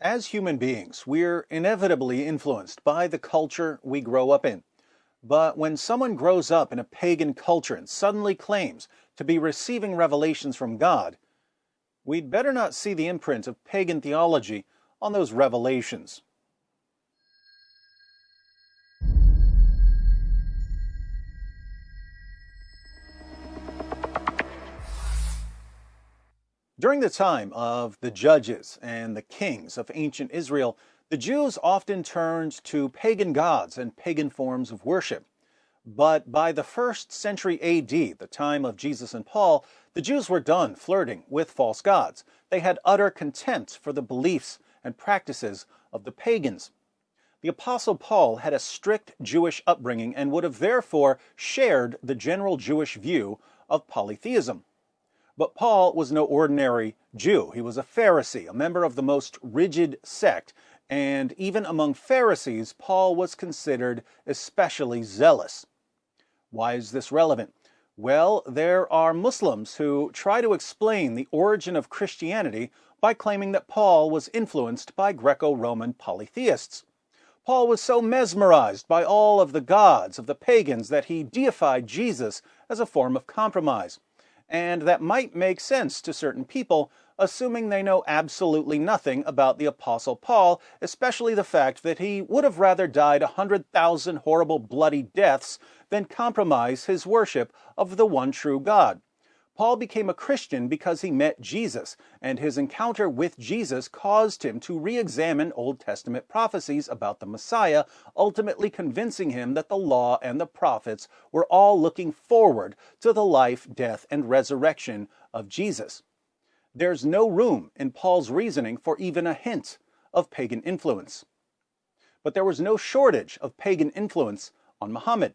As human beings, we're inevitably influenced by the culture we grow up in. But when someone grows up in a pagan culture and suddenly claims to be receiving revelations from God, we'd better not see the imprint of pagan theology on those revelations. During the time of the judges and the kings of ancient Israel, the Jews often turned to pagan gods and pagan forms of worship. But by the 1st century AD, the time of Jesus and Paul, the Jews were done flirting with false gods. They had utter contempt for the beliefs and practices of the pagans. The Apostle Paul had a strict Jewish upbringing and would have therefore shared the general Jewish view of polytheism. But Paul was no ordinary Jew. He was a Pharisee, a member of the most rigid sect, and even among Pharisees, Paul was considered especially zealous. Why is this relevant? Well, there are Muslims who try to explain the origin of Christianity by claiming that Paul was influenced by Greco-Roman polytheists. Paul was so mesmerized by all of the gods of the pagans that he deified Jesus as a form of compromise. And that might make sense to certain people, assuming they know absolutely nothing about the Apostle Paul, especially the fact that he would have rather died 100,000 horrible bloody deaths than compromise his worship of the one true God. Paul became a Christian because he met Jesus, and his encounter with Jesus caused him to re-examine Old Testament prophecies about the Messiah, ultimately convincing him that the law and the prophets were all looking forward to the life, death, and resurrection of Jesus. There's no room in Paul's reasoning for even a hint of pagan influence. But there was no shortage of pagan influence on Muhammad.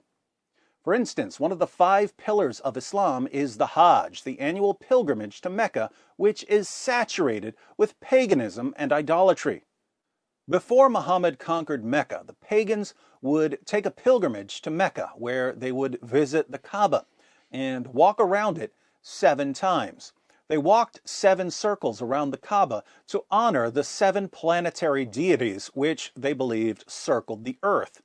For instance, one of the 5 pillars of Islam is the Hajj, the annual pilgrimage to Mecca, which is saturated with paganism and idolatry. Before Muhammad conquered Mecca, the pagans would take a pilgrimage to Mecca, where they would visit the Kaaba and walk around it 7 times. They walked 7 circles around the Kaaba to honor the 7 planetary deities which they believed circled the earth.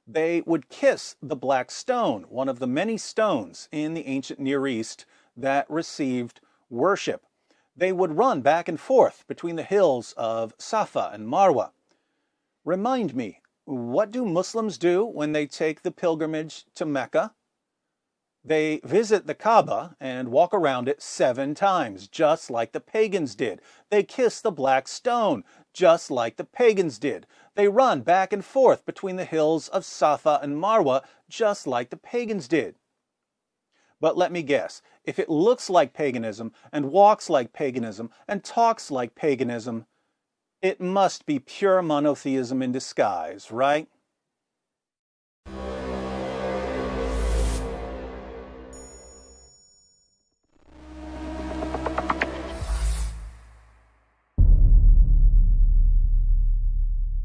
They would kiss the black stone, one of the many stones in the ancient Near East that received worship. They would run back and forth between the hills of Safa and Marwa. Remind me, what do Muslims do when they take the pilgrimage to Mecca? They visit the Kaaba and walk around it 7 times, just like the pagans did. They kiss the black stone, just like the pagans did. They run back and forth between the hills of Safa and Marwa, just like the pagans did. But let me guess, if it looks like paganism, and walks like paganism, and talks like paganism, it must be pure monotheism in disguise, right?